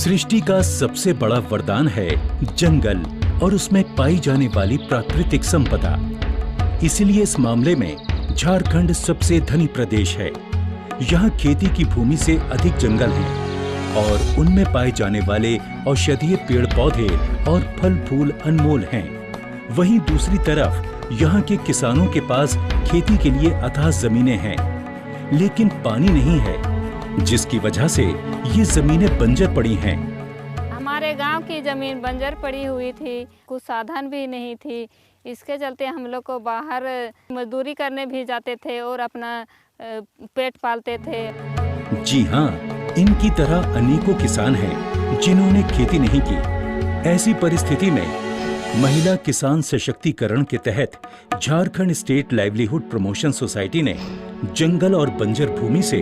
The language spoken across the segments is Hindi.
सृष्टि का सबसे बड़ा वरदान है जंगल और उसमें पाई जाने वाली प्राकृतिक संपदा। इसीलिए इस मामले में झारखंड सबसे धनी प्रदेश है। यहाँ खेती की भूमि से अधिक जंगल हैं और उनमें पाए जाने वाले औषधीय पेड़ पौधे और फल फूल अनमोल हैं। वहीं दूसरी तरफ यहाँ के किसानों के पास खेती के लिए अथाह जमीनें हैं, लेकिन पानी नहीं है, जिसकी वजह से ये जमीनें बंजर पड़ी हैं। हमारे गांव की जमीन बंजर पड़ी हुई थी, कुछ साधन भी नहीं थी। इसके चलते हम लोग को बाहर मजदूरी करने भी जाते थे और अपना पेट पालते थे। जी हाँ, इनकी तरह अनेकों किसान हैं जिन्होंने खेती नहीं की। ऐसी परिस्थिति में महिला किसान सशक्तिकरण के तहत Jharkhand state livelihood promotion society ने जंगल और बंजर भूमि से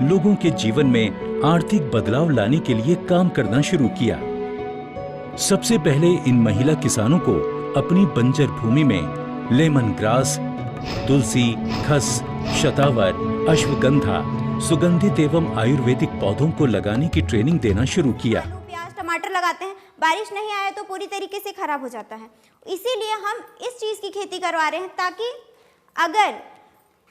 लोगों के जीवन में आर्थिक बदलाव लाने के लिए काम करना शुरू किया। सबसे पहले इन महिला किसानों को अपनी बंजर भूमि में लेमन ग्रास, तुलसी, खस, शतावर, अश्वगंधा, सुगंधित एवं आयुर्वेदिक पौधों को लगाने की ट्रेनिंग देना शुरू किया। प्याज टमाटर लगाते हैं, बारिश नहीं आए तो पूरी तरीके से खराब हो जाता है। इसीलिए हम इस चीज़ की खेती करवा रहे हैं ताकि अगर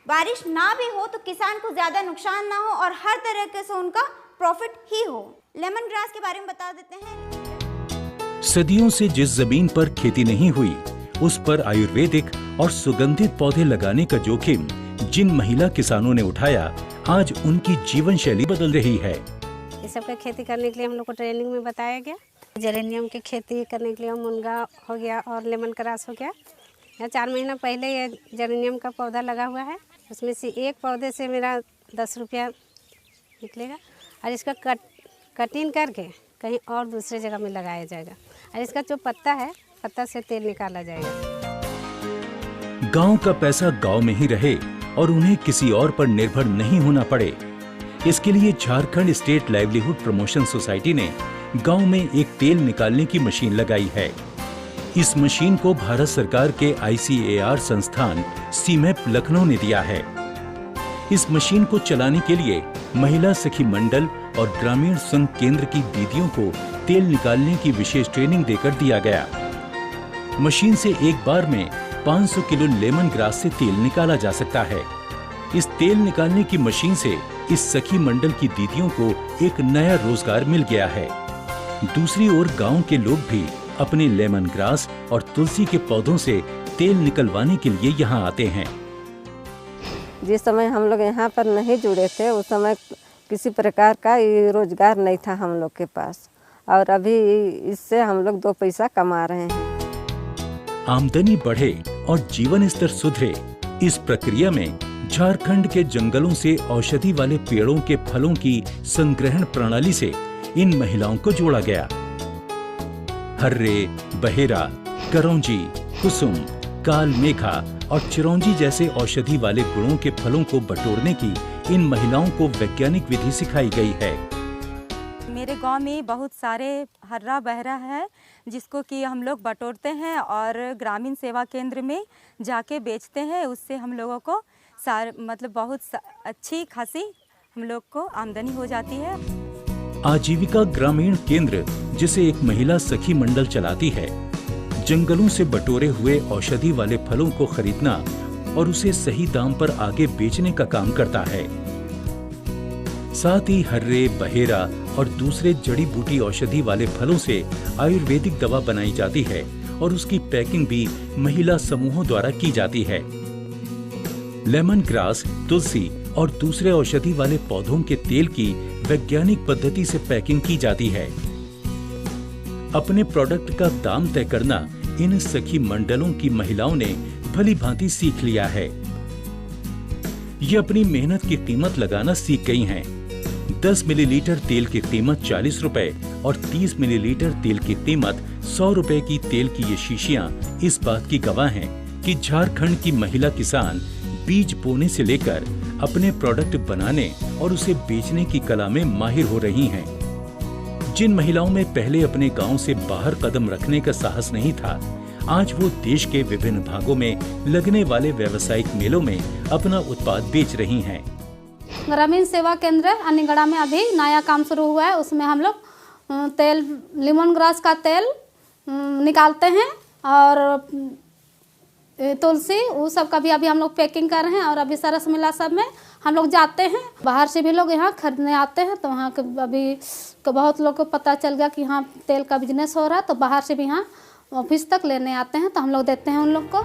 बारिश ना भी हो तो किसान को ज़्यादा नुकसान ना हो और हर तरीके से उनका प्रॉफिट ही हो। लेमन ग्रास के बारे में बता देते हैं। सदियों से जिस जमीन पर खेती नहीं हुई, उस पर आयुर्वेदिक और सुगंधित पौधे लगाने का जोखिम जिन महिला किसानों ने उठाया, आज उनकी जीवन शैली बदल रही है। इस सब का खेती करने के लिए हम लोग को ट्रेनिंग में बताया गया। जेरेनियम की खेती करने के लिए मुनगा हो गया और लेमन ग्रास हो गया। यहाँ 4 महीना पहले ये जेरेनियम का पौधा लगा हुआ है। उसमें से एक पौधे से मेरा 10 रुपया निकलेगा और इसका कटिंग करके कहीं और दूसरे जगह में लगाया जाएगा और इसका जो पत्ता है, पत्ता से तेल निकाला जाएगा। गांव का पैसा गांव में ही रहे और उन्हें किसी और पर निर्भर नहीं होना पड़े, इसके लिए Jharkhand state livelihood promotion society ने गांव में एक तेल निकालने की मशीन लगाई है। इस मशीन को भारत सरकार के ICAR संस्थान सीमेप लखनऊ ने दिया है। इस मशीन को चलाने के लिए महिला सखी मंडल और ग्रामीण संघ केंद्र की दीदियों को तेल निकालने की विशेष ट्रेनिंग देकर दिया गया। मशीन से एक बार में 500 किलो लेमन ग्रास से तेल निकाला जा सकता है। इस तेल निकालने की मशीन से इस सखी मंडल की दीदियों को एक नया रोजगार मिल गया है। दूसरी ओर गांव के लोग भी अपने लेमन ग्रास और तुलसी के पौधों से तेल निकलवाने के लिए यहाँ आते हैं। जिस समय हम लोग यहाँ पर नहीं जुड़े थे, उस समय किसी प्रकार का ये रोजगार नहीं था हम लोग के पास, और अभी इससे हम लोग 2 पैसा कमा रहे हैं। आमदनी बढ़े और जीवन स्तर सुधरे, इस प्रक्रिया में झारखंड के जंगलों से औषधि वाले पेड़ों के फलों की संग्रहण प्रणाली से इन महिलाओं को जोड़ा गया। हर्रे, बहेरा, करौंजी, कुसुम, काल मेघा और चिरौंजी जैसे औषधि वाले गुणों के फलों को बटोरने की इन महिलाओं को वैज्ञानिक विधि सिखाई गई है। मेरे गांव में बहुत सारे हर्रा बहरा है जिसको कि हम लोग बटोरते हैं और ग्रामीण सेवा केंद्र में जाके बेचते हैं। उससे हम लोगों को मतलब बहुत अच्छी खासी हम लोग को आमदनी हो जाती है। आजीविका ग्रामीण केंद्र, जिसे एक महिला सखी मंडल चलाती है, जंगलों से बटोरे हुए औषधि वाले फलों को खरीदना और उसे सही दाम पर आगे बेचने का काम करता है। साथ ही हर्रे, बहेरा और दूसरे जड़ी बूटी औषधि वाले फलों से आयुर्वेदिक दवा बनाई जाती है और उसकी पैकिंग भी महिला समूहों द्वारा की जाती है। लेमन ग्रास, तुलसी और दूसरे औषधि वाले पौधों के तेल की वैज्ञानिक पद्धति से पैकिंग की जाती है। अपने प्रोडक्ट का दाम तय करना इन सखी मंडलों की महिलाओं ने भली भांति सीख लिया है। ये अपनी मेहनत की कीमत लगाना सीख गई हैं। 10 मिलीलीटर तेल की कीमत 40 रुपए और 30 मिलीलीटर तेल की कीमत 100 रुपए की तेल की ये शीशियां इस बात की गवाह हैं कि झारखंड की महिला किसान बीज बोने से लेकर अपने प्रोडक्ट बनाने और उसे बेचने की कला में माहिर हो रही हैं। जिन महिलाओं में पहले अपने गांव से बाहर कदम रखने का साहस नहीं था, आज वो देश के विभिन्न भागों में लगने वाले व्यावसायिक मेलों में अपना उत्पाद बेच रही हैं। ग्रामीण सेवा केंद्र अनिगड़ा में अभी नया काम शुरू हुआ है। उसमें हम लोग तेल लेमन ग्रास का तेल निकालते हैं और तुलसी वो सब का भी अभी हम लोग पैकिंग कर रहे हैं। और अभी सरस मेला सब में हम लोग जाते हैं, बाहर से भी लोग यहाँ खरीदने आते हैं। तो वहाँ के अभी तो बहुत लोग को पता चल गया कि यहाँ तेल का बिजनेस हो रहा है, तो बाहर से भी यहाँ ऑफिस तक लेने आते हैं, तो हम लोग देते हैं उन लोग को।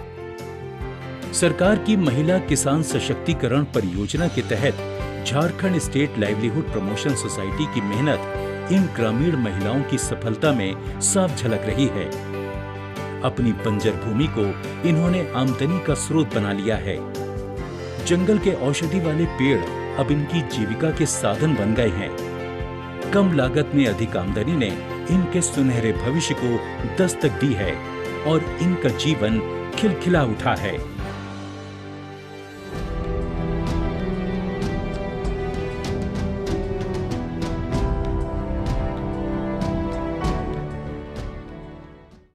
सरकार की महिला किसान सशक्तिकरण परियोजना के तहत Jharkhand state livelihood promotion society की मेहनत इन ग्रामीण महिलाओं की सफलता में साफ झलक रही है। अपनी बंजर भूमि को इन्होंने आमदनी का स्रोत बना लिया है। जंगल के औषधि वाले पेड़ अब इनकी जीविका के साधन बन गए हैं। कम लागत में अधिक आमदनी ने इनके सुनहरे भविष्य को दस्तक दी है और इनका जीवन खिलखिला उठा है।